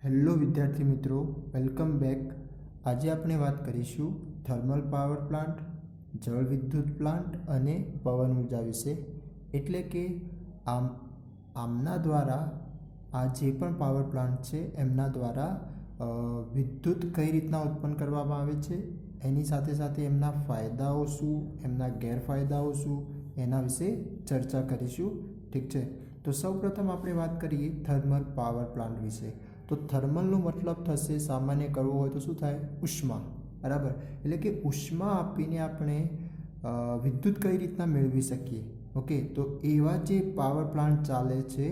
Hello વિદ્યાર્થી મિત્રો, welcome back. આજે આપણે વાત કરીશું થર્મલ પાવર પ્લાન્ટ, જળ વિદ્યુત પ્લાન્ટ અને પવન ઉર્જા વિશે. એટલે કે આમના દ્વારા આ જે પણ પાવર પ્લાન્ટ છે એમના દ્વારા વિદ્યુત કઈ રીતના ઉત્પન્ન કરવામાં આવે છે, એની સાથે સાથે એમના ફાયદાઓ શું, એમના ગેરફાયદાઓ શું, એના વિશે ચર્ચા કરીશું. ઠીક છે, તો સૌપ્રથમ આપણે વાત કરીએ થર્મલ પાવર પ્લાન્ટ વિશે. તો થર્મલનો મતલબ થશે, સામાન્ય કરવો હોય તો શું થાય? ઉષ્મા. બરાબર, એટલે કે ઉષ્મા આપીને આપણે વિદ્યુત કઈ રીતના મેળવી શકીએ. ઓકે, તો એવા જે પાવર પ્લાન્ટ ચાલે છે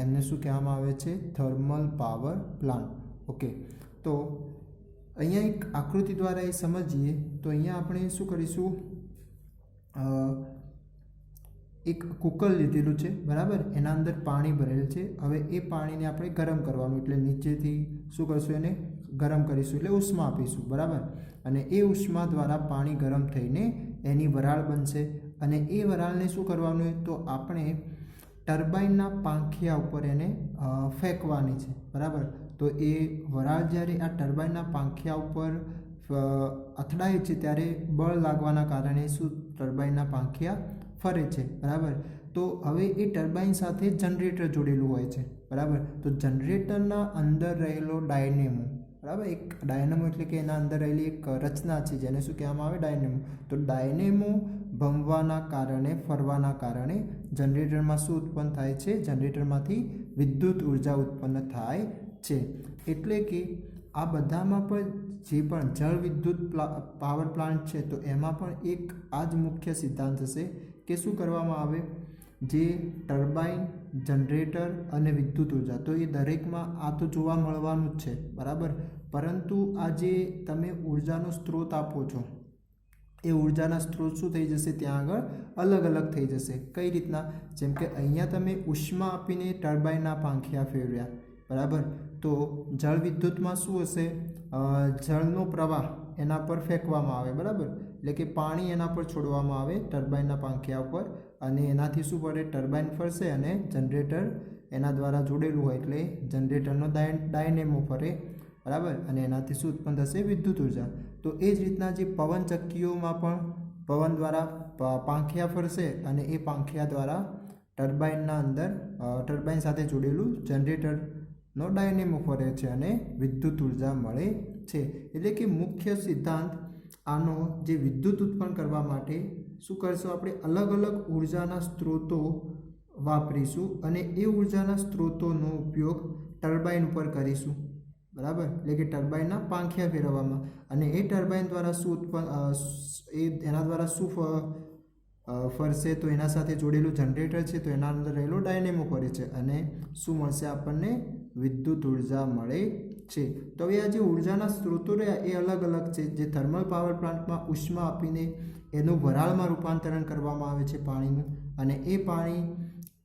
એમને શું કહેવામાં આવે છે? Thermal power plant. ઓકે, તો અહીંયા એક આકૃતિ દ્વારા એ સમજીએ તો અહીંયા આપણે શું કરીશું, એક કુકર લીધેલું છે. બરાબર, એના અંદર પાણી ભરેલ છે. હવે એ પાણીને આપણે ગરમ કરવાનું, એટલે નીચેથી શું કરશું? એને ગરમ કરીશું, એટલે ઉષ્મા આપીશું. બરાબર, અને એ ઉષ્મા દ્વારા પાણી ગરમ થઈને એની વરાળ બનશે. અને એ વરાળને શું કરવાનું? તો આપણે ટર્બાઇનના પાંખિયા ઉપર એને ફેંકવાની છે. બરાબર, તો એ વરાળ જ્યારે આ ટર્બાઇનના પાંખિયા ઉપર અથડાય છે ત્યારે બળ લાગવાના કારણે શું ટર્બાઇનના પાંખિયા ફરે છે. બરાબર, તો હવે એ ટર્બાઇન સાથે જનરેટર જોડેલું હોય છે. બરાબર, તો જનરેટરના અંદર રહેલો ડાયનેમો, બરાબર, એક ડાયનેમો એટલે કે એના અંદર રહેલી એક રચના છે જેને શું કહેવામાં આવે? ડાયનેમો. તો ડાયનેમો ભમવાના કારણે, ફરવાના કારણે જનરેટરમાં શું ઉત્પન્ન થાય છે? જનરેટરમાંથી વિદ્યુત ઉર્જા ઉત્પન્ન થાય છે. એટલે કે આ બધામાં પણ જે પણ જળ વિદ્યુત પાવર પ્લાન્ટ છે તો એમાં પણ એક આ જ મુખ્ય સિદ્ધાંત હશે કે શું કરવામાં આવે? જે ટર્બાઇન, જનરેટર અને વિદ્યુત ઉર્જા, તો એ દરેકમાં આ તો જોવા મળવાનું જ છે. બરાબર, પરંતુ આ જે તમે ઉર્જાનો સ્ત્રોત આપો છો એ ઉર્જાના સ્ત્રોત શું થઈ જશે? ત્યાં આગળ અલગ અલગ થઈ જશે. કઈ રીતના? જેમ કે અહીંયા તમે ઉષ્મા આપીને ટર્બાઇનના પાંખિયા ફેરવ્યા. બરાબર, તો જળ વિદ્યુતમાં શું હશે? જળનો પ્રવાહ એના પર ફેંકવામાં આવે. બરાબર, એટલે કે પાણી એના પર છોડવામાં આવે ટર્બાઇનના પાંખિયા ઉપર, અને એનાથી શું પડે? ટર્બાઇન ફરશે અને જનરેટર એના દ્વારા જોડેલું હોય એટલે જનરેટરનો ડાયનેમો ફરે. બરાબર, અને એનાથી શું ઉત્પન્ન થશે? વિદ્યુત ઉર્જા. તો એ જ રીતના જે પવન ચક્કીઓમાં પણ પવન દ્વારા પાંખિયા ફરશે અને એ પાંખિયા દ્વારા ટર્બાઇનના અંદર ટર્બાઇન સાથે જોડેલું જનરેટરનો ડાયનેમો ફરે છે અને વિદ્યુત ઉર્જા મળે છે. એટલે કે મુખ્ય સિદ્ધાંત આનો, જે વિદ્યુત ઉત્પન્ન કરવા માટે શું કરશું? આપણે અલગ અલગ ઉર્જાના સ્ત્રોતો વાપરીશું અને એ ઉર્જાના સ્ત્રોતોનો ઉપયોગ ટર્બાઇન ઉપર કરીશું. બરાબર, એટલે કે ટર્બાઇનના પાંખિયા ફેરવવામાં, અને એ ટર્બાઇન દ્વારા શું ઉત્પન્ન એના દ્વારા શું ફરશે? તો એના સાથે જોડેલું જનરેટર છે તો એના અંદર રહેલો ડાયનેમો ફરે છે અને શું મળશે આપણને? વિદ્યુત ઉર્જા મળે છે. તો હવે આ જે ઉર્જાના સ્ત્રોતો રહ્યા એ અલગ અલગ છે. જે થર્મલ પાવર પ્લાન્ટમાં ઉષ્મા આપીને એનું વરાળમાં રૂપાંતરણ કરવામાં આવે છે પાણીનું, અને એ પાણી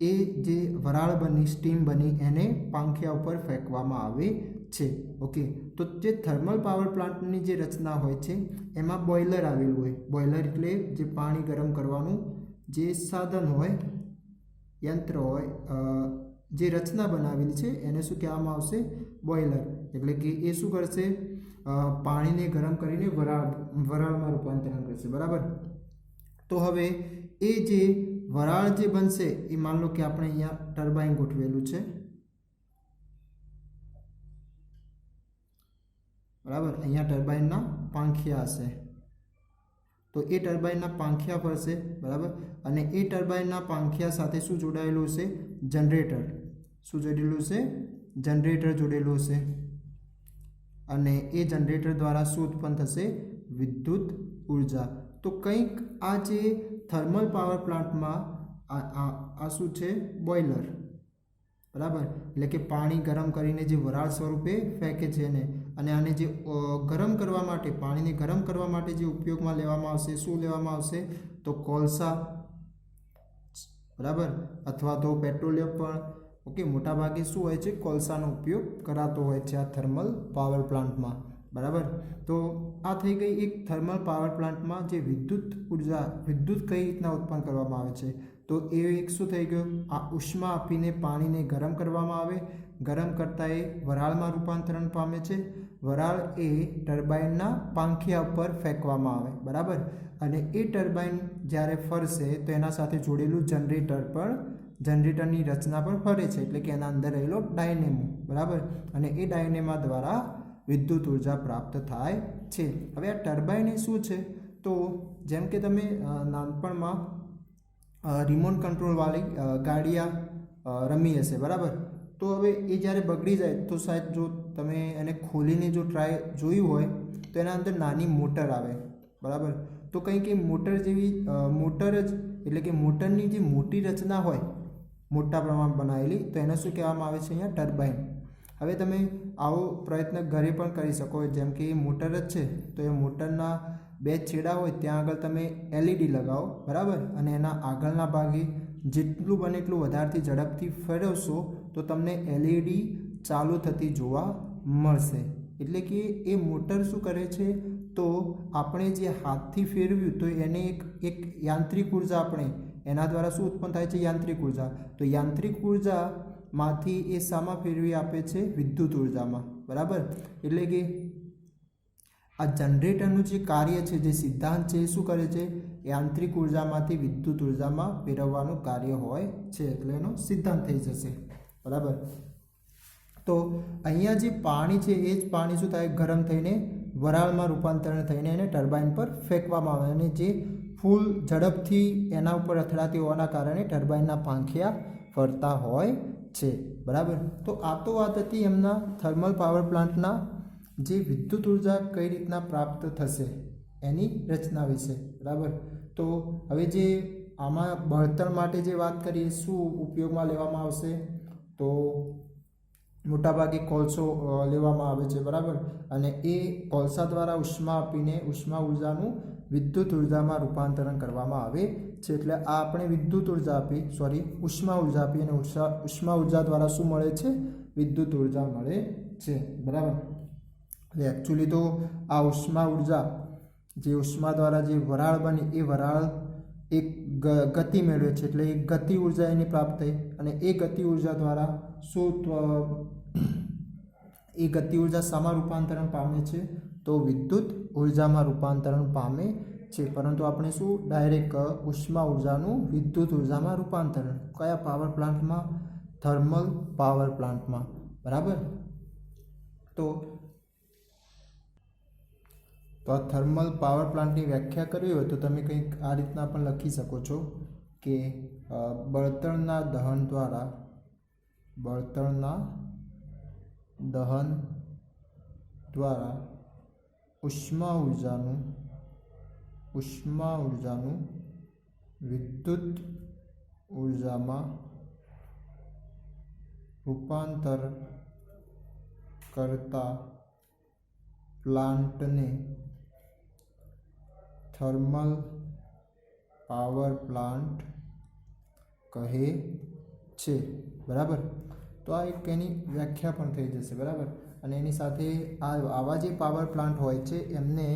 એ જે વરાળ બની, સ્ટીમ બની, એને પાંખિયા ઉપર ફેંકવામાં આવે છે. ઓકે, તો જે થર્મલ પાવર પ્લાન્ટની જે રચના હોય છે એમાં બોઇલર આવેલું હોય. બોઇલર એટલે જે પાણી ગરમ કરવાનું જે સાધન હોય, યંત્ર હોય, જે રચના બનાવેલી છે એને શું કહેવામાં આવશે? બોઇલર. એટલે કે એ શું કરશે? પાણીને ગરમ કરીને વરાળમાં રૂપાંતરણ કરશે. બરાબર, તો હવે એ જે વરાળ જે બનશે એ માન લો કે આપણે અહીંયા ટર્બાઇન ગોઠવેલું છે. બરાબર, અહીંયા ટર્બાઇનના પાંખિયા હશે, તો એ ટર્બાઇનના પાંખિયા ફરશે. બરાબર, અને એ ટર્બાઇનના પાંખિયા સાથે શું જોડાયેલું હશે? જનરેટર. શું જોડેલું છે? જનરેટર જોડેલું હશે, અને એ જનરેટર દ્વારા શું ઉત્પન્ન થશે? વિદ્યુત ઉર્જા. તો કંઈક આ જે થર્મલ પાવર પ્લાન્ટમાં આ શું છે? બોઇલર. બરાબર, એટલે કે પાણી ગરમ કરીને જે વરાળ સ્વરૂપે ફેંકે છે એને, અને આને જે ગરમ કરવા માટે, પાણીને ગરમ કરવા માટે જે ઉપયોગમાં લેવામાં આવશે, શું લેવામાં આવશે? તો કોલસા. બરાબર, અથવા તો પેટ્રોલિયમ પણ. ઓકે, મોટાભાગે શું હોય છે? કોલસાનો ઉપયોગ કરાતો હોય છે આ થર્મલ પાવર પ્લાન્ટમાં. બરાબર, તો આ થઈ ગઈ એક થર્મલ પાવર પ્લાન્ટમાં જે વિદ્યુત ઉર્જા, વિદ્યુત કઈ રીતના ઉત્પન્ન કરવામાં આવે છે. તો એ એક શું થઈ ગયું? આ ઉષ્મા આપીને પાણીને ગરમ કરવામાં આવે, ગરમ કરતાં એ વરાળમાં રૂપાંતરણ પામે છે. વરાળ એ ટર્બાઇનના પાંખિયા ઉપર ફેંકવામાં આવે, બરાબર. અને એ ટર્બાઇન જ્યારે ફરશે તો એના સાથે જોડેલું જનરેટરની રચના પણ ફરે છે, એટલે કે એના અંદર રહેલો ડાયનેમો, બરાબર. અને એ ડાયનેમા દ્વારા વિદ્યુત ઉર્જા પ્રાપ્ત થાય છે. હવે આ ટર્બાઇન એ શું છે? તો જેમ કે તમે નાનપણમાં રિમોટ કંટ્રોલવાળી ગાડીયા રમી હશે, બરાબર. તો હવે એ જ્યારે બગડી જાય તો શાયદ જો તમે એને ખોલીને જો ટ્રાય જોયું હોય તો એના અંદર નાની મોટર આવે, બરાબર. તો કંઈક એ મોટર જેવી મોટર જ, એટલે કે મોટરની જે મોટી રચના હોય મોટા પ્રમાણ બનાવેલી, તો એને શું કહેવામાં આવે છે? અહીંયા ટર્બાઇન. હવે તમે આવો પ્રયત્ન ઘરે પણ કરી શકો. જેમ કે એ મોટર જ છે તો એ મોટરના 2 છેડા હોય ત્યાં આગળ તમે LED લગાવો, બરાબર. અને એના આગળના ભાગે જેટલું બને એટલું વધારથી ઝડપથી ફેરવશો તો તમને LED ચાલુ થતી જોવા મળશે. એટલે કે એ મોટર શું કરે છે? તો આપણે જે હાથથી ફેરવ્યું તો એને એક યાંત્રિક ઉર્જા આપણે એના દ્વારા શું ઉત્પન્ન થાય છે? યાંત્રિક ઉર્જા. તો યાંત્રિક ઉર્જામાંથી એ શામાં ફેરવી આપે છે? વિદ્યુત ઉર્જામાં, બરાબર. એટલે કે આ જનરેટરનું જે કાર્ય છે, જે સિદ્ધાંત છે, એ શું કરે છે? યાંત્રિક ઉર્જામાંથી વિદ્યુત ઉર્જામાં ફેરવવાનું કાર્ય હોય છે, એટલે એનો સિદ્ધાંત થઈ જશે, બરાબર. તો અહીંયા જે પાણી છે એ જ પાણી શું થાય? ગરમ થઈને વરાળમાં રૂપાંતરણ થઈને એને ટર્બાઇન પર ફેંકવામાં આવે, અને જે ફૂલ ઝડપથી એના ઉપર અથડાતી હોવાના કારણે ટર્બાઇનના પાંખિયા ફરતા હોય છે, બરાબર. તો આ તો વાત હતી એમના થર્મલ પાવર પ્લાન્ટના જે વિદ્યુત ઉર્જા કઈ રીતના પ્રાપ્ત થશે એની રચના વિશે, બરાબર. તો હવે જે આમાં બળતણ માટે જે વાત કરીએ, શું ઉપયોગમાં લેવામાં આવશે? તો મોટાભાગે કોલસો લેવામાં આવે છે, બરાબર. અને એ કોલસા દ્વારા ઉષ્મા આપીને ઉષ્મા ઉર્જાનું વિદ્યુત ઉર્જામાં રૂપાંતરણ કરવામાં આવે છે. એટલે આ આપણે વિદ્યુત ઉર્જા આપી, ઉષ્મા ઉર્જા આપી, અને ઉષ્મા ઉર્જા દ્વારા શું મળે છે? વિદ્યુત ઉર્જા મળે છે, બરાબર. એટલે એકચ્યુઅલી તો આ ઉષ્મા ઉર્જા, જે ઉષ્મા દ્વારા જે વરાળ બની, એ વરાળ એક ગતિ મેળવે છે, એટલે એક ગતિ ઉર્જા એની પ્રાપ્ત થઈ, અને એ ગતિ ઉર્જા દ્વારા એ ગતિ ઉર્જા શામાં રૂપાંતરણ પામે છે? તો વિદ્યુત ઉર્જામાં રૂપાંતરણ પામે છે. પરંતુ આપણે શું ડાયરેક્ટ ઉષ્મા ઉર્જાનું વિદ્યુત ઉર્જામાં રૂપાંતરણ કયા પાવર પ્લાન્ટમાં? થર્મલ પાવર પ્લાન્ટમાં, બરાબર. તો આ થર્મલ પાવર પ્લાન્ટની વ્યાખ્યા કરવી હોય તો તમે કંઈક આ રીતના પણ લખી શકો છો કે બળતણના દહન દ્વારા ઉષ્મા ઉર્જાનું વિદ્યુત ઉર્જામાં રૂપાંતર કરતા પ્લાન્ટને થર્મલ પાવર પ્લાન્ટ કહે છે, બરાબર. તો આ એક એની વ્યાખ્યા પણ થઈ જશે, બરાબર. અને એની સાથે આવા જે પાવર પ્લાન્ટ હોય છે એમને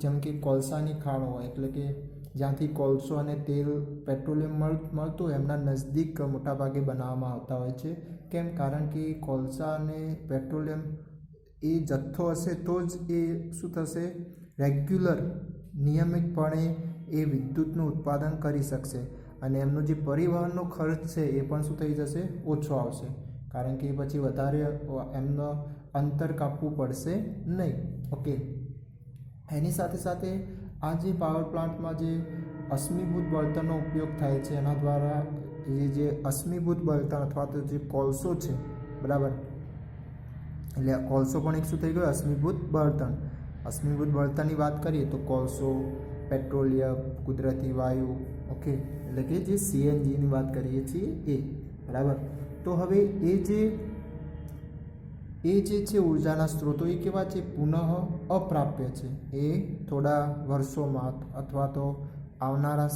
જેમ કે કોલસાની ખાણો હોય, એટલે કે જ્યાંથી કોલસો અને તેલ, પેટ્રોલિયમ મળતું હોય એમના નજદીક મોટાભાગે બનાવવામાં આવતા હોય છે. કેમ? કારણ કે કોલસા અને પેટ્રોલિયમ એ જથ્થો હશે તો જ એ શું થશે? રેગ્યુલર, નિયમિતપણે એ વિદ્યુતનું ઉત્પાદન કરી શકશે, અને એમનો જે પરિવહનનો ખર્ચ છે એ પણ શું થઈ જશે? ઓછો આવશે. કારણ કે પછી વધારે એમનો અંતર કાપવું પડશે નહીં. ઓકે. એની સાથે સાથે આ જે પાવર પ્લાન્ટમાં જે અશ્મિભૂત બળતણનો ઉપયોગ થાય છે, એના દ્વારા જે અશ્મિભૂત બળતણ અથવા તો જે કોલસો છે, બરાબર. એટલે કોલસો પણ એક શું થઈ ગયો? અશ્મિભૂત બળતણ. અશ્મિભૂત બળતણની વાત કરીએ તો કોલસો, પેટ્રોલિયમ, કુદરતી વાયુ, ઓકે, એટલે કે જે CNGની વાત કરીએ છીએ એ, બરાબર. તો હવે એ જે છે ઉર્જાના સ્ત્રોતો એ કેવા છે? પુનઃ અપ્રાપ્ય છે. એ થોડા વર્ષોમાં અથવા તો આવનારા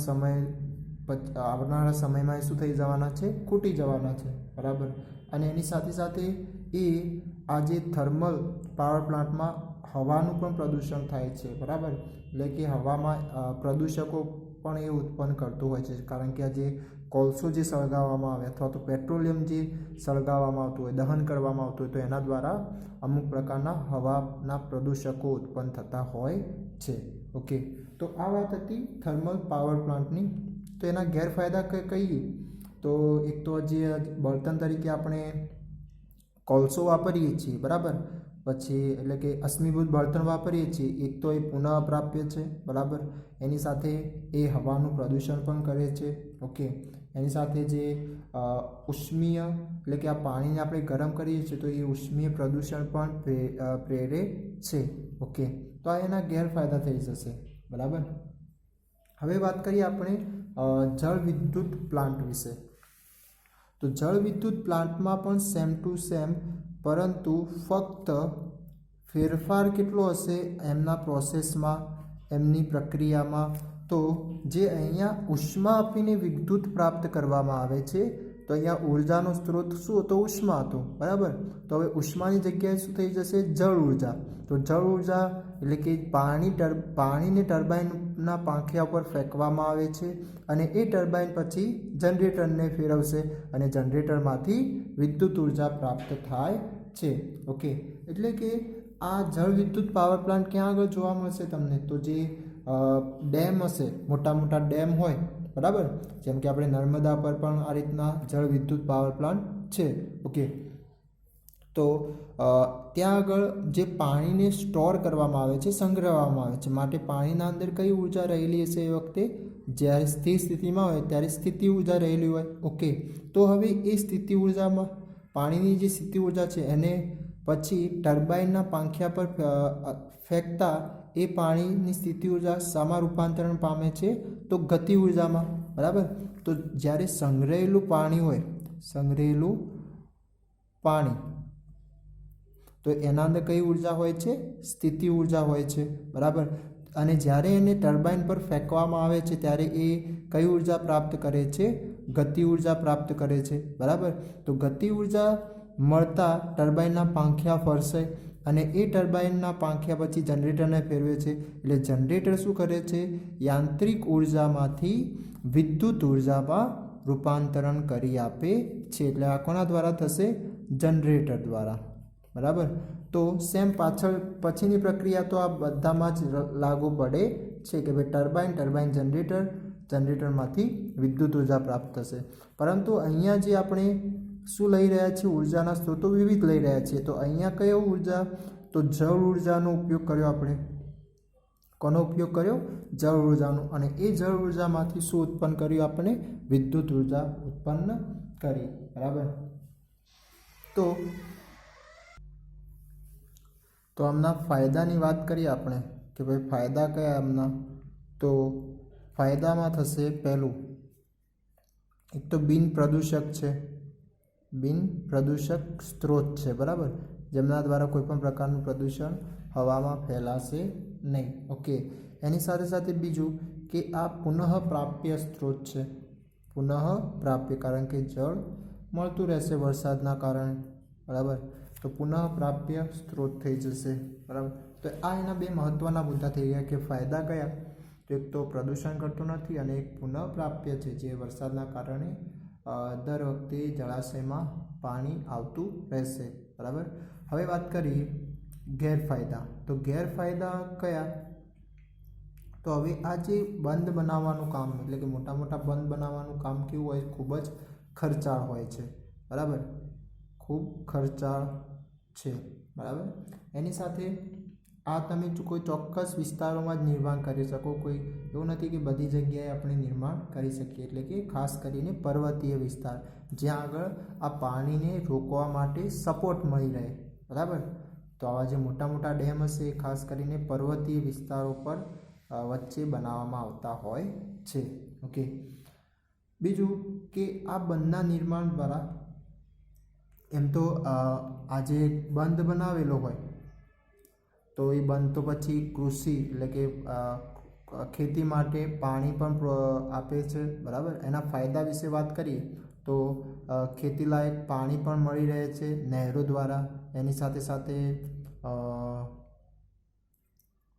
સમયમાં શું થઈ જવાના છે? ખૂટી જવાના છે, બરાબર. અને એની સાથે સાથે એ આ જે થર્મલ પાવર પ્લાન્ટમાં હવાનું પણ પ્રદૂષણ થાય છે, બરાબર. એટલે કે હવામાં પ્રદૂષકો પણ એ ઉત્પન્ન કરતું હોય છે, કારણ કે આ જે કોલસો જે સળગાવવામાં આવે અથવા તો પેટ્રોલિયમ જે સળગાવવામાં આવતું હોય, દહન કરવામાં આવતું હોય, તો એના દ્વારા અમુક પ્રકારના હવાના પ્રદૂષકો ઉત્પન્ન થતા હોય છે. ઓકે, તો આ વાત હતી થર્મલ પાવર પ્લાન્ટની. તો એના ગેરફાયદા કહીએ તો એક તો જે બળતણ તરીકે આપણે કોલસો વાપરીએ છીએ, બરાબર, પછી એટલે કે અશ્મિભૂત બળતણ વાપરીએ છીએ, એક તો એ પુનઃપ્રાપ્ય છે, બરાબર, એની સાથે એ હવાનું પ્રદૂષણ પણ કરે છે. ઓકે, એની સાથે જે ઉષ્મીય એટલે કે આ પાણીને આપણે ગરમ કરીએ છીએ તો એ ઉષ્મીય પ્રદૂષણ પણ પ્રેરે છે. ઓકે, તો આ એના ગેરફાયદા થઈ જશે, બરાબર. હવે વાત કરીએ આપણે જળ વિદ્યુત પ્લાન્ટ વિશે. તો જળ વિદ્યુત પ્લાન્ટમાં પણ સેમ ટુ સેમ, પરંતુ ફક્ત ફેરફાર કેટલો હશે એમના પ્રોસેસમાં, એમની પ્રક્રિયામાં. તો જે અહીંયા ઉષ્મા આપીને વિદ્યુત પ્રાપ્ત કરવામાં આવે છે, તો અહીંયા ઉર્જાનો સ્ત્રોત શું હતો? ઉષ્મા હતો, બરાબર. તો હવે ઉષ્માની જગ્યાએ શું થઈ જશે? જળ ઉર્જા. તો જળ ઉર્જા એટલે કે પાણીને ટર્બાઇનના પાંખિયા ઉપર ફેંકવામાં આવે છે અને એ ટર્બાઇન પછી જનરેટરને ફેરવશે અને જનરેટરમાંથી વિદ્યુત ઉર્જા પ્રાપ્ત થાય છે. ઓકે, એટલે કે આ જળ વિદ્યુત પાવર પ્લાન્ટ ક્યાં આગળ જોવા મળશે તમને? તો જે ડેમ હશે, મોટા મોટા ડેમ હોય, બરાબર, જેમ કે આપણે નર્મદા પર પણ આ રીતના જળ વિદ્યુત પાવર પ્લાન્ટ છે. ઓકે, તો ત્યાં આગળ જે પાણીને સ્ટોર કરવામાં આવે છે, સંગ્રહવામાં આવે છે, માટે પાણીના અંદર કઈ ઉર્જા રહેલી હશે? એ વખતે જ્યારે સ્થિર સ્થિતિમાં હોય ત્યારે સ્થિતિ ઉર્જા રહેલી હોય. ઓકે, તો હવે એ સ્થિતિ ઉર્જામાં પાણીની જે સ્થિતિ ઉર્જા છે એને પછી ટર્બાઇનના પાંખિયા પર ફેંકતા એ પાણીની સ્થિતિ ઉર્જા શામાં રૂપાંતરણ પામે છે? તો ગતિ ઉર્જામાં, બરાબર. તો જ્યારે સંગ્રહેલું પાણી હોય, સંગ્રહેલું પાણી, તો એના અંદર કઈ ઉર્જા હોય છે? સ્થિતિ ઉર્જા હોય છે, બરાબર. અને જ્યારે એને ટર્બાઇન પર ફેંકવામાં આવે છે ત્યારે એ કઈ ઉર્જા પ્રાપ્ત કરે છે? ગતિ ઉર્જા પ્રાપ્ત કરે છે, બરાબર. તો ગતિ ઉર્જા મળતા ટર્બાઇનના પાંખિયા ફરશે અને એ ટર્બાઇનના પાંખિયા પછી જનરેટરને ફેરવે છે. એટલે જનરેટર શું કરે છે? યાંત્રિક ઉર્જામાંથી વિદ્યુત ઉર્જામાં રૂપાંતરણ કરી આપે છે. એટલે આ કોના દ્વારા થશે? જનરેટર દ્વારા, બરાબર. તો સેમ પાછળ પછીની પ્રક્રિયા તો આ બધામાં જ લાગુ પડે છે કે ભાઈ ટર્બાઇન જનરેટરમાંથી વિદ્યુત ઉર્જા પ્રાપ્ત થશે. પરંતુ અહીંયા જે આપણે શું લઈ રહ્યા છીએ? ઉર્જાના સ્ત્રોતો વિવિધ લઈ રહ્યા છીએ. તો અહીંયા કયો ઉર્જા? તો જળ ઉર્જાનો ઉપયોગ કર્યો આપણે. કોનો ઉપયોગ કર્યો? જળ ઉર્જાનો. અને એ જળ ઉર્જામાંથી શું ઉત્પન્ન કર્યું? આપણે વિદ્યુત ઉર્જા ઉત્પન્ન કરી, બરાબર. તો આમના ફાયદાની વાત કરીએ આપણે કે ભાઈ ફાયદા કયા આમના? તો ફાયદામાં થશે પહેલું, એક તો બિન પ્રદૂષક છે, બિન પ્રદૂષક સ્ત્રોત છે, બરાબર, જેમના દ્વારા કોઈ પણ પ્રકારનું પ્રદૂષણ હવામાં ફેલાશે નહીં. ઓકે, એની સાથે સાથે બીજું કે આ પુનઃપ્રાપ્ય સ્ત્રોત છે. પુનઃપ્રાપ્ય, કારણ કે જળ મળતું રહેશે વરસાદના કારણે, બરાબર. તો પુનઃપ્રાપ્ય સ્ત્રોત થઈ જશે, બરાબર. તો આ એના બે મહત્ત્વના મુદ્દા થઈ ગયા કે ફાયદા કયા? તો એક તો પ્રદૂષણ કરતું નથી અને એક પુનઃપ્રાપ્ય છે, જે વરસાદના કારણે દર વખતે જળાશયમાં પાણી આવતું રહેશે, બરાબર. હવે વાત કરીએ ગેરફાયદા. તો ગેરફાયદા કયા? તો હવે આ જે બંધ બનાવવાનું કામ, એટલે કે મોટા મોટા બંધ બનાવવાનું કામ કેવું હોય? ખૂબ જ ખર્ચાળ હોય છે, બરાબર, ખૂબ ખર્ચાળ છે, બરાબર. એની સાથે આ તમે કોઈ ચોક્કસ વિસ્તારોમાં જ નિર્માણ કરી શકો. કોઈ એવું નથી કે બધી જગ્યાએ આપણે નિર્માણ કરી શકીએ. એટલે કે ખાસ કરીને પર્વતીય વિસ્તાર, જ્યાં આગળ આ પાણીને રોકવા માટે સપોર્ટ મળી રહે, બરાબર. તો આવા જે મોટા મોટા ડેમ હશે એ ખાસ કરીને પર્વતીય વિસ્તારો પર વચ્ચે બનાવવામાં આવતા હોય છે. ઓકે, બીજું કે આ બંધના નિર્માણ દ્વારા એમ તો આ જે બંધ બનાવેલો હોય તો એ બંધ તો પછી કૃષિ એટલે કે ખેતી માટે પાણી પણ આપે છે, બરાબર. એના ફાયદા વિશે વાત કરીએ તો ખેતીલાયક પાણી પણ મળી રહે છે નહેરો દ્વારા. એની સાથે સાથે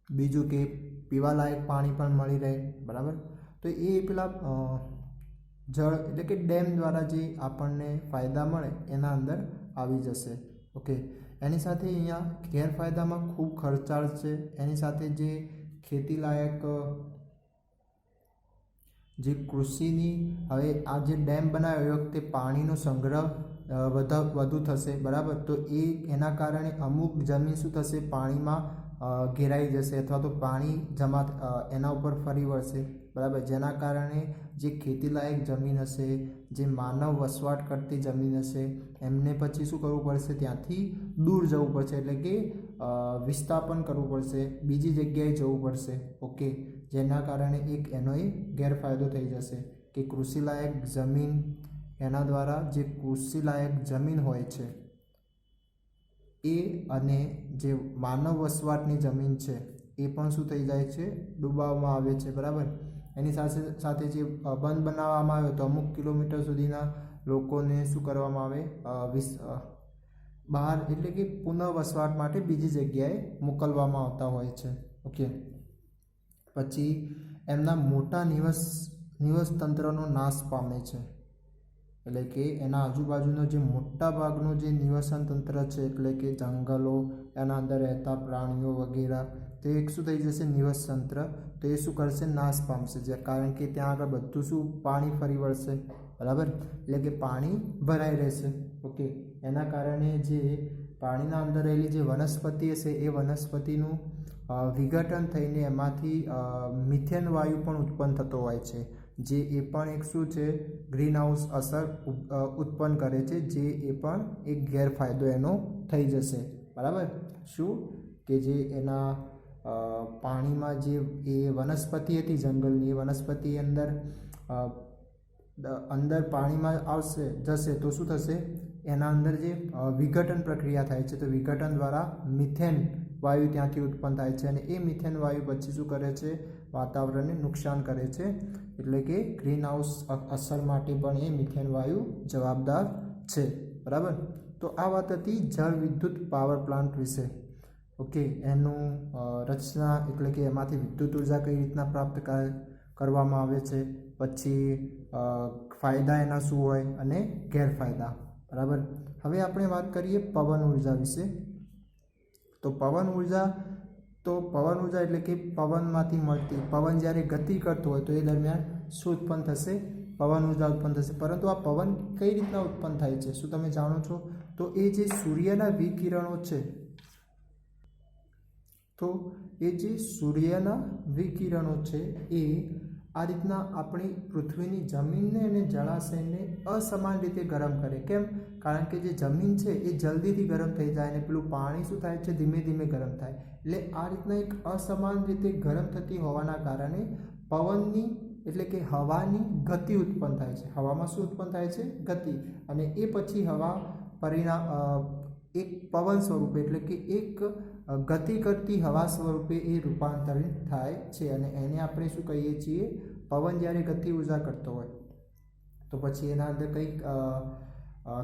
બીજું કે પીવાલાયક પાણી પણ મળી રહે, બરાબર. તો એ પેલા જળ એટલે કે ડેમ દ્વારા જે આપણને ફાયદા મળે એના અંદર આવી જશે. ઓકે, એની સાથે અહીંયા ગેરફાયદામાં ખૂબ ખર્ચાળ છે. એની સાથે જે ખેતીલાયક જે કૃષિની હવે આ જે ડેમ બનાવ્યો એ વખતે પાણીનો સંગ્રહ વધુ થશે, બરાબર. તો એના કારણે અમુક જમીન શું થશે, પાણીમાં ઘેરાઈ જશે અથવા તો પાણી જમા એના ઉપર ફરી વળશે, બરાબર. જેના કારણે જે ખેતીલાયક જમીન હશે, જે માનવ વસવાટ કરતી જમીન હશે, એમને પછી શું કરવું પડશે, ત્યાંથી દૂર જવું પડશે, એટલે કે વિસ્થાપન કરવું પડશે, બીજી જગ્યાએ જવું પડશે. ઓકે, જેના કારણે એનો ગેરફાયદો થઈ જશે કે કૃષિલાયક જમીન, એના દ્વારા જે કૃષિલાયક જમીન હોય છે એ અને જે માનવ વસવાટની જમીન છે એ પણ શું થઈ જાય છે, ડૂબાવવામાં આવે છે, બરાબર. એની સાથે સાથે જે બંધ બનાવવામાં આવ્યો તો અમુક કિલોમીટર સુધીના લોકોને શું કરવામાં આવે, બહાર એટલે કે પુનઃ વસવાટ માટે બીજી જગ્યાએ મોકલવામાં આવતા હોય છે. ઓકે, પછી એમના મોટા નિવાસ તંત્રનો નાશ પામે છે, એટલે કે એના આજુબાજુનો જે મોટા ભાગનો જે નિવસન તંત્ર છે, એટલે કે જંગલો, એના અંદર રહેતા પ્રાણીઓ વગેરે, તો એક શું થઈ જશે, નિવાસ તંત્ર, તો એ શું કરશે, નાશ પામશે. કારણ કે ત્યાં આગળ બધું શું, પાણી ફરી વળશે, બરાબર. એટલે કે પાણી ભરાઈ રહેશે. ઓકે, એના કારણે જે પાણીના અંદર રહેલી જે વનસ્પતિ હશે એ વનસ્પતિનું વિઘટન થઈને એમાંથી મિથેન વાયુ પણ ઉત્પન્ન થતો હોય છે, જે એ પણ એક શું છે, ગ્રીન હાઉસ અસર ઉત્પન્ન કરે છે, જે એ પણ એક ગેરફાયદો એનો થઈ જશે, બરાબર. શું કે જે એના પાણીમાં જે એ વનસ્પતિ હતી જંગલની, એ વનસ્પતિ અંદર પાણીમાં જશે તો શું થશે, એના અંદર જે વિઘટન પ્રક્રિયા થાય છે, તો વિઘટન દ્વારા મિથેન વાયુ ત્યાંથી ઉત્પન્ન થાય છે, અને એ મિથેન વાયુ પછી શું કરે છે, વાતાવરણને નુકસાન કરે છે. એટલે કે ગ્રીન હાઉસ અસર માટે પણ એ મિથેન વાયુ જવાબદાર છે, બરાબર. તો આ વાત હતી જળ વિદ્યુત પાવર પ્લાન્ટ વિશે. ઓકે, એનું રચના એટલે કે એમાંથી વિદ્યુત ઉર્જા કઈ રીતના પ્રાપ્ત કરવામાં આવે છે, પછી ફાયદા એના શું હોય અને ગેરફાયદા, બરાબર. હવે આપણે વાત કરીએ પવન ઉર્જા વિશે. તો પવન ઉર્જા એટલે કે પવનમાંથી મળતી, પવન જ્યારે ગતિ કરતો હોય તો એ દરમિયાન શું ઉત્પન્ન થશે, પવન ઉર્જા ઉત્પન્ન થશે. પરંતુ આ પવન કઈ રીતના ઉત્પન્ન થાય છે, શું તમે જાણો છો? તો એ જે સૂર્યના વિકિરણો છે, તો એ જે સૂર્યના વિકિરણો છે એ આ રીતના આપણી પૃથ્વીની જમીનને અને જળાશયને અસમાન રીતે ગરમ કરે. કેમ? કારણ કે જે જમીન છે એ જલ્દીથી ગરમ થઈ જાય અને પેલું પાણી શું થાય છે, ધીમે ધીમે ગરમ થાય. એટલે આ રીતના એક અસમાન રીતે ગરમ થતી હોવાના કારણે પવનની એટલે કે હવાની ગતિ ઉત્પન્ન થાય છે. હવામાં શું ઉત્પન્ન થાય છે? ગતિ. અને એ પછી હવા એક પવન સ્વરૂપે એટલે કે એક ગતિ કરતી હવા સ્વરૂપે એ રૂપાંતરિત થાય છે, અને એને આપણે શું કહીએ છીએ? પવન જ્યારે ગતિ ઉર્જા કરતો હોય તો પછી એના અંદર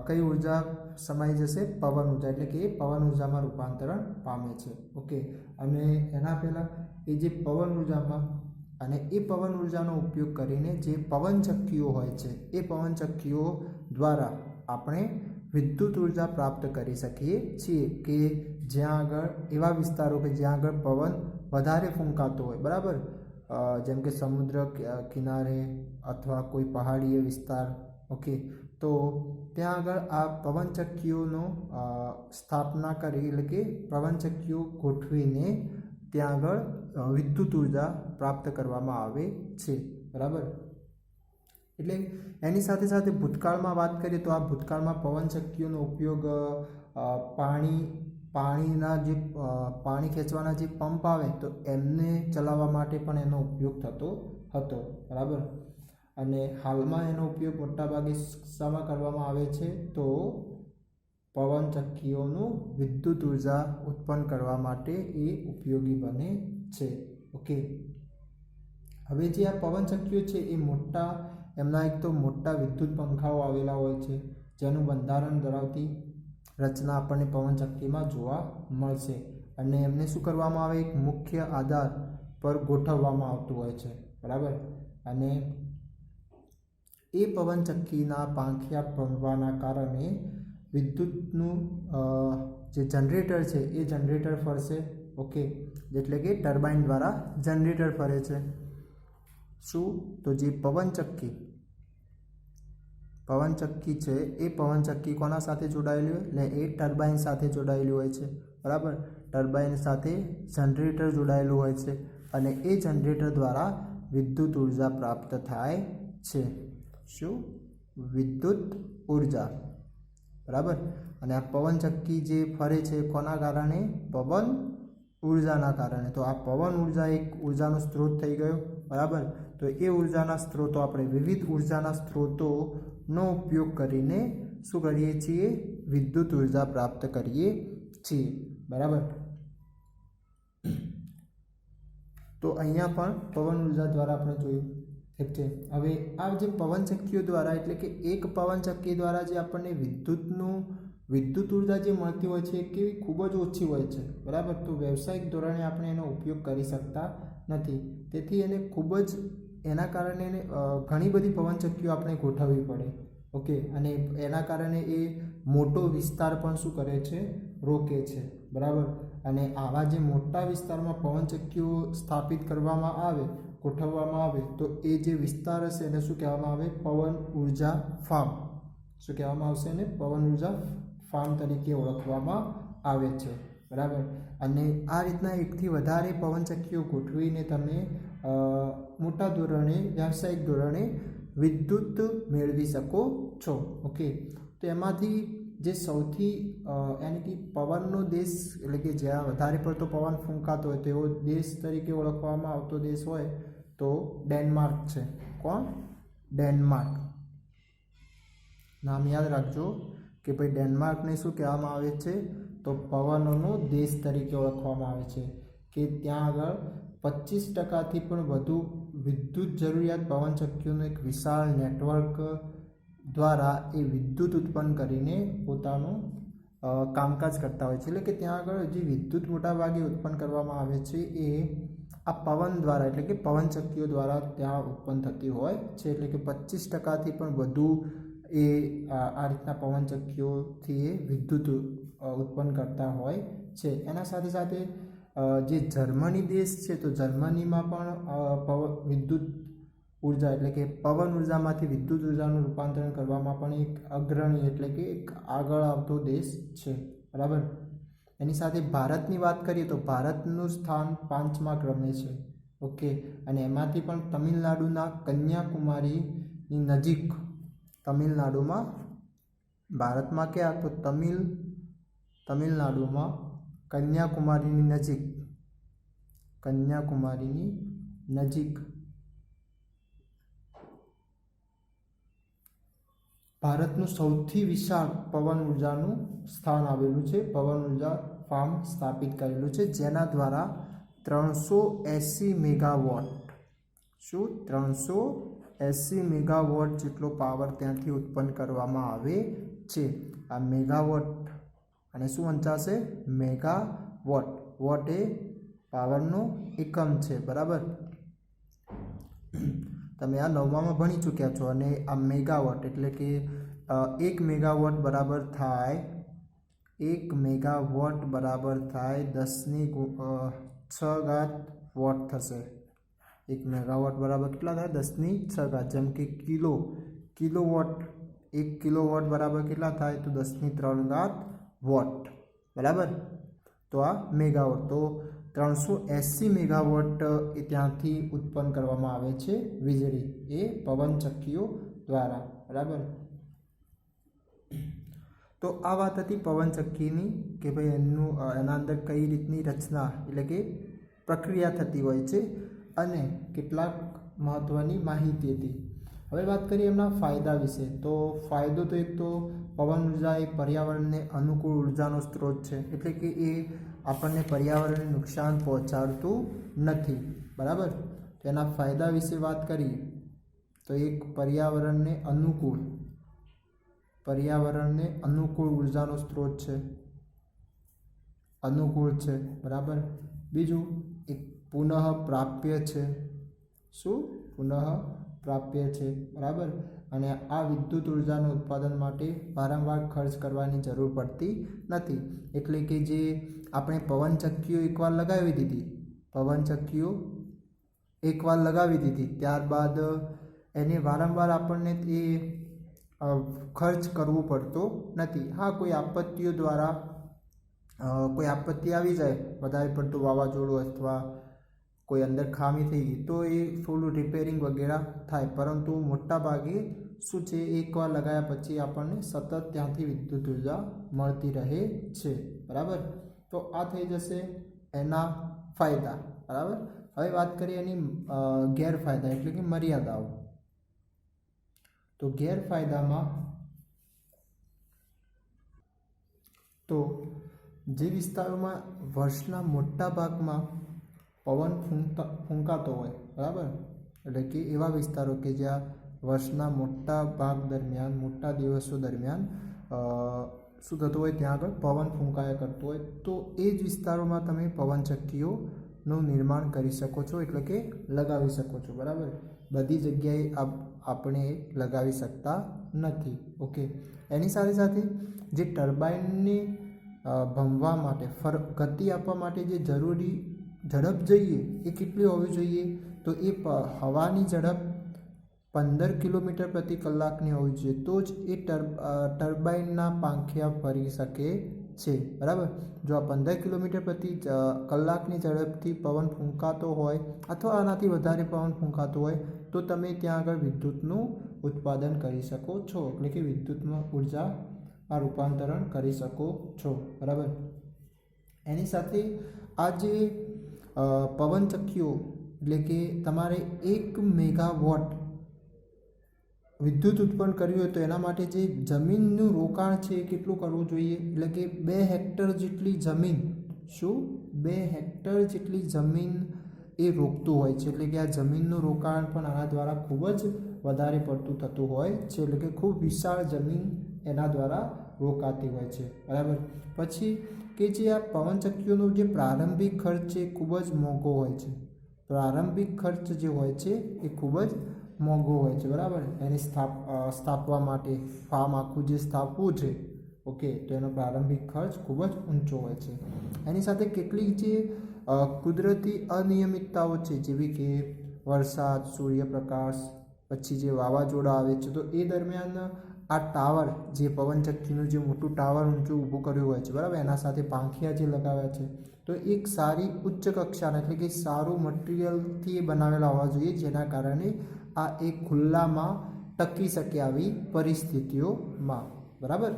કઈ ઉર્જા સમાઈ જશે? પવન ઉર્જા. એટલે કે એ પવન ઉર્જામાં રૂપાંતરણ પામે છે. ઓકે, અને એના પહેલાં એ જે પવન ઉર્જામાં અને એ પવન ઉર્જાનો ઉપયોગ કરીને જે પવનચક્કીઓ હોય છે એ પવનચક્કીઓ દ્વારા આપણે વિદ્યુત ઉર્જા પ્રાપ્ત કરી શકીએ છીએ. કે જ્યાં આગળ એવા વિસ્તારો કે જ્યાં આગળ પવન વધારે ફૂંકાતો હોય, બરાબર, જેમ કે સમુદ્ર કિનારે અથવા કોઈ પહાડીય વિસ્તાર. ઓકે, તો ત્યાં આગળ આ પવનચક્કીઓનો સ્થાપના કરી, એટલે કે પવનચક્કીઓ ગોઠવીને ત્યાં આગળ વિદ્યુત ઉર્જા પ્રાપ્ત કરવામાં આવે છે, બરાબર. એટલે એની સાથે સાથે ભૂતકાળમાં વાત કરીએ તો આ ભૂતકાળમાં પવનચક્કીઓનો ઉપયોગ પાણી ખેંચવાના જે પંપ આવે તો એમને ચલાવવા માટે પણ એનો ઉપયોગ થતો હતો, બરાબર. અને હાલમાં એનો ઉપયોગ મોટાભાગે શામાં કરવામાં આવે છે? તો પવનચક્કીઓનું વિદ્યુત ઉર્જા ઉત્પન્ન કરવા માટે એ ઉપયોગી બને છે. ઓકે, હવે જે આ પવનચક્કીઓ છે એ એમના એક તો મોટા વિદ્યુત પંખાઓ આવેલા હોય છે, જેનું બંધારણ ધરાવતી રચના આપણને પવનચક્કીમાં જોવા મળશે. અને એમને શું કરવામાં આવે? એક મુખ્ય આધાર પર ગોઠવવામાં આવતું હોય છે, બરાબર. અને એ પવનચક્કીના પાંખિયા ભરવાના કારણે વિદ્યુતનું જે જનરેટર છે એ જનરેટર ફરશે. ઓકે, એટલે કે ટર્બાઇન દ્વારા જનરેટર ફરે છે. શું? તો જે પવનચક્કી છે એ પવનચક્કી કોના સાથે જોડાયેલી હોય? એટલે એ ટર્બાઇન સાથે જોડાયેલી હોય છે. બરાબર, ટર્બાઇન સાથે જનરેટર જોડાયેલું હોય છે અને એ જનરેટર દ્વારા વિદ્યુત ઉર્જા પ્રાપ્ત થાય છે. શું? વિદ્યુત ઉર્જા. બરાબર, અને આ પવનચક્કી જે ફરે છે કોના કારણે? પવન ઉર્જાના કારણે. તો આ પવન ઉર્જા એક ઉર્જાનો સ્ત્રોત થઈ ગયો. બરાબર, તો એ ઉર્જાના સ્ત્રોતો આપણે વિવિધ ઉર્જાના સ્ત્રોતોનો ઉપયોગ કરીને શું કરીએ છીએ? વિદ્યુત ઉર્જા પ્રાપ્ત કરીએ છીએ. બરાબર, તો અહીંયા પણ પવન ઉર્જા દ્વારા આપણે જોયું. ઠીક છે. હવે આ જે પવનચક્કીઓ દ્વારા એટલે કે એક પવનચક્કી દ્વારા જે આપણને વિદ્યુત ઉર્જા જે મળતી હોય છે એ કેવી ખૂબ જ ઓછી હોય છે. બરાબર, તો વ્યવસાયિક ધોરણે આપણે એનો ઉપયોગ કરી શકતા નથી. તેથી એને ખૂબ જ એના કારણે ઘણી બધી પવનચક્કીઓ આપણે ગોઠવવી પડે. ઓકે, અને એના કારણે એ મોટો વિસ્તાર પણ શું કરે છે? રોકે છે. બરાબર, અને આવા જે મોટા વિસ્તારમાં પવનચક્કીઓ સ્થાપિત કરવામાં આવે, ગોઠવવામાં આવે તો એ જે વિસ્તાર હશે એને શું કહેવામાં આવે? પવન ઉર્જા ફાર્મ. શું કહેવામાં આવશે? એને પવન ઉર્જા ફાર્મ તરીકે ઓળખવામાં આવે છે. બરાબર, અને આ રીતના એકથી વધારે પવનચક્કીઓ ગોઠવીને તમે મોટા ધોરણે વ્યાવસાયિક ધોરણે વિદ્યુત મેળવી શકો છો. ઓકે, તો એમાંથી જે સૌથી યાની કે પવનનો દેશ એટલે કે જ્યાં વધારે પડતો પવન ફૂંકાતો હોય તેવો દેશ તરીકે ઓળખવામાં આવતો દેશ હોય તો ડેનમાર્ક છે. કોણ? ડેનમાર્ક. નામ યાદ રાખજો કે ભાઈ ડેનમાર્કને શું કહેવામાં આવે છે? તો પવનોનો દેશ તરીકે ઓળખવામાં આવે છે. કે ત્યાં આગળ 25%થી પણ વધુ વિદ્યુત જરૂરિયાત પવનચક્કીઓનું એક વિશાળ નેટવર્ક દ્વારા એ વિદ્યુત ઉત્પન્ન કરીને પોતાનું કામકાજ કરતા હોય છે. એટલે કે ત્યાં આગળ જે વિદ્યુત મોટાભાગે ઉત્પન્ન કરવામાં આવે છે એ આ પવન દ્વારા એટલે કે પવનચક્કીઓ દ્વારા ત્યાં ઉત્પન્ન થતી હોય છે. એટલે કે 25%થી પણ વધુ એ આ રીતના પવનચક્કીઓથી એ વિદ્યુત ઉત્પન્ન કરતા હોય છે. એના સાથે સાથે જે જર્મની દેશ છે તો જર્મનીમાં પણ વિદ્યુત ઉર્જા એટલે કે પવન ઉર્જામાંથી વિદ્યુત ઉર્જાનું રૂપાંતરણ કરવામાં પણ એક અગ્રણી એટલે કે એક આગળ આવતો દેશ છે. બરાબર, એની સાથે ભારતની વાત કરીએ તો ભારતનું સ્થાન 5મા ક્રમે છે. ઓકે, અને એમાંથી પણ તમિલનાડુના કન્યાકુમારીની નજીક તમિલનાડુમાં ભારતમાં ક્યાં? તો તમિલનાડુમાં કન્યાકુમારીની નજીક ભારતનું સૌથી વિશાળ પવન ઉર્જાનું સ્થાન આવેલું છે. પવન ઉર્જા ફાર્મ સ્થાપિત કરેલું છે જેના દ્વારા 380 મેગાવોટ શું 380 મેગાવોટ જેટલો પાવર ત્યાંથી ઉત્પન્ન કરવામાં આવે છે. આ મેગાવોટ અને શું વંચાશે? મેગાવોટ. વોટ એ પાવરનો એકમ છે. બરાબર, તમે આ 9માં ભણી ચૂક્યા છો. અને આ મેગાવોટ એટલે કે 1 મેગાવોટ બરાબર થાય 10⁶ વોટ થશે. 1 મેગાવોટ બરાબર કેટલા થાય? 10⁶. જેમ કે કિલોવોટ 1 કિલોવોટ બરાબર કેટલા થાય? તો 10⁻³ વોટ. બરાબર, તો આ મેગાવોટ. તો 380 મેગાવોટ એ ત્યાંથી ઉત્પન્ન કરવામાં આવે છે વીજળી એ પવનચક્કીઓ દ્વારા. બરાબર, તો આ વાત હતી પવનચક્કીની કે ભાઈ એના અંદર કઈ રીતની રચના એટલે કે પ્રક્રિયા થતી હોય છે અને કેટલાક મહત્ત્વની માહિતી હતી. હવે વાત કરીએ એમના ફાયદા વિશે. તો ફાયદો તો એક તો પવન ઉર્જા એ પર્યાવરણને અનુકૂળ ઉર્જાનો સ્ત્રોત છે. એટલે કે એ આપણને પર્યાવરણને નુકસાન પહોંચાડતું નથી. બરાબર, તો એના ફાયદા વિશે વાત કરીએ તો એક પર્યાવરણને અનુકૂળ ઉર્જાનો સ્ત્રોત છે. અનુકૂળ છે. બરાબર, બીજું એક પુનઃ પ્રાપ્ય છે. શું? પુનઃ પ્રાપ્ય છે, બરાબર. અને આ વિદ્યુત ઉર્જાનું ઉત્પાદન માટે વારંવાર ખર્ચ કરવાની જરૂર પડતી નથી. એટલે કે જે આપણે પવનચક્કીઓ એકવાર લગાવી દીધી ત્યારબાદ એને વારંવાર આપણને એ ખર્ચ કરવો પડતો નથી. હા, કોઈ આપત્તિ આવી જાય, વધારે પડતું વાવાઝોડું અથવા કોઈ અંદર ખામી થઈ ગઈ તો એ થોડું રિપેરિંગ વગેરે થાય, પરંતુ મોટા ભાગે શું છે, એકવાર લગાવ્યા પછી આપણને સતત ત્યાંથી વિદ્યુત ઉર્જા મળતી રહે છે, બરાબર. તો આ થઈ જશે એના ફાયદા, બરાબર. હવે વાત કરીએ એની ગેરફાયદા એટલે કે મર્યાદાઓ. તો ગેરફાયદામાં તો જે વિસ્તારોમાં વર્ષના મોટા ભાગમાં પવન ફૂંકાતો હોય, બરાબર, એટલે કે એવા વિસ્તારો કે જ્યાં વર્ષના મોટા ભાગ દરમિયાન, મોટા દિવસો દરમિયાન શું થતું હોય, ત્યાં આગળ પવન ફૂંકાયા કરતો હોય, તો એ જ વિસ્તારોમાં તમે પવનચક્કીઓનું નિર્માણ કરી શકો છો, એટલે કે લગાવી શકો છો, બરાબર. બધી જગ્યાએ આપણે લગાવી શકતા નથી. ઓકે. એની સાથે સાથે જે ટર્બાઇનને ભમવા માટે, ગતિ આપવા માટે જે જરૂરી ઝડપ જોઈએ એ કેટલી હોવી જોઈએ, તો એ હવાની ઝડપ 15 કિલોમીટર પ્રતિ કલાકની હોવી જોઈએ, તો જ એ ટર્બાઇનના પાંખિયા ફરી શકે છે, બરાબર. જો આ 15 કિલોમીટર પ્રતિ કલાકની ઝડપથી પવન ફૂંકાતો હોય અથવા આનાથી વધારે પવન ફૂંકાતો હોય તો તમે ત્યાં આગળ વિદ્યુતનું ઉત્પાદન કરી શકો છો, એટલે કે વિદ્યુતમાં ઉર્જામાં રૂપાંતરણ કરી શકો છો, બરાબર. એની સાથે આ જે પવનચક્કીઓ એટલે કે તમારે 1 મેગાવોટ વિદ્યુત ઉત્પન્ન કરવી હોય તો એના માટે જે જમીનનું રોકાણ છે એ કેટલું કરવું જોઈએ, એટલે કે 2 હેક્ટર જેટલી જમીન, શું 2 હેક્ટર જેટલી જમીન એ રોકતું હોય છે, એટલે કે આ જમીનનું રોકાણ પણ આના દ્વારા ખૂબ જ વધારે પડતું થતું હોય છે, એટલે કે ખૂબ વિશાળ જમીન એના દ્વારા રોકાતી હોય છે, બરાબર. પછી કે જે આ પવનચક્કીઓનો જે પ્રારંભિક ખર્ચ છે એ ખૂબ જ મોંઘો હોય છે, પ્રારંભિક ખર્ચ જે હોય છે એ ખૂબ જ મોંઘો હોય છે, બરાબર. એની સ્થાપવા માટે ફાર્મ આખું જે સ્થાપવું છે, ઓકે, તો એનો પ્રારંભિક ખર્ચ ખૂબ જ ઊંચો હોય છે. એની સાથે કેટલીક જે કુદરતી અનિયમિતતાઓ છે, જેવી કે વરસાદ, સૂર્યપ્રકાશ, પછી જે વાવાઝોડા આવે છે, તો એ દરમિયાન આ ટાવર, જે પવનચક્કીનું જે મોટું ટાવર ઊંચું ઊભું કર્યું હોય છે, બરાબર, એના સાથે પાંખિયા જે લગાવ્યા છે, તો એક સારી ઉચ્ચ કક્ષાના એટલે કે સારું મટીરિયલથી એ બનાવેલા હોવા જોઈએ, જેના કારણે આ એક ખુલ્લામાં ટકી શકે આવી પરિસ્થિતિઓમાં, બરાબર.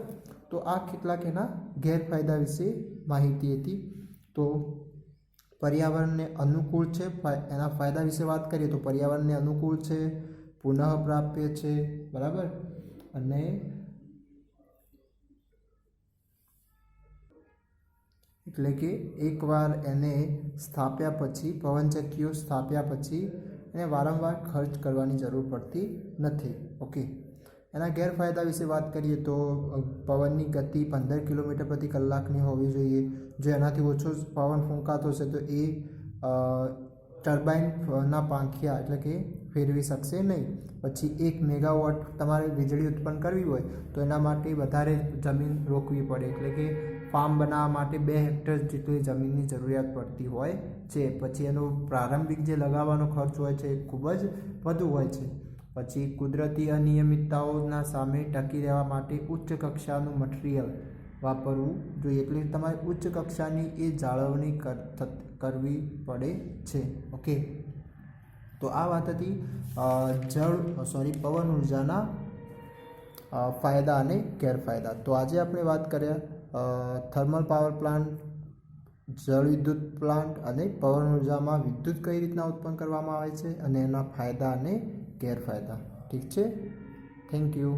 તો આ કેટલાક એના ગેરફાયદા વિશે માહિતી હતી. તો પર્યાવરણને અનુકૂળ છે, એના ફાયદા વિશે વાત કરીએ તો પર્યાવરણને અનુકૂળ છે, પુનઃપ્રાપ્ય છે, બરાબર. અને એટલે કે એકવાર એને સ્થાપ્યા પછી, પવનચક્કીઓ સ્થાપ્યા પછી એને વારંવાર ખર્ચ કરવાની જરૂર પડતી નથી. ઓકે. એના ગેરફાયદા વિશે વાત કરીએ તો પવનની ગતિ 15 કિલોમીટર પ્રતિ કલાકની હોવી જોઈએ. જો એનાથી ઓછો પવન ફૂંકાતો હશે તો એ ટર્બાઇનના પાંખિયા એટલે કે ફેરવી શકશે નહીં. પછી 1 મેગાવોટ તમારે વીજળી ઉત્પન્ન કરવી હોય તો એના માટે વધારે જમીન રોકવી પડે, એટલે કે ફાર્મ બનાવવા માટે 2 હેક્ટર જેટલી જમીનની જરૂરિયાત પડતી હોય છે. પછી એનો પ્રારંભિક જે લગાવવાનો ખર્ચ હોય છે એ ખૂબ જ વધુ હોય છે. પછી કુદરતી અનિયમિતતાઓના સામે ટકી રહેવા માટે ઉચ્ચ કક્ષાનું મટીરિયલ વાપરવું જોઈએ, એટલે તમારે ઉચ્ચ કક્ષાની એ જાળવણી કરવી પડે છે. ઓકે. તો આ વાત હતી પવન ઉર્જાના ફાયદા અને ગેરફાયદા. તો આજે આપણે વાત કર્યા થર્મલ પાવર પ્લાન્ટ, જળ વિદ્યુત પ્લાન્ટ અને પવન ઉર્જામાં વિદ્યુત કઈ રીતના ઉત્પન્ન કરવામાં આવે છે અને એના ફાયદા અને ગેરફાયદા. ઠીક છે. Thank you.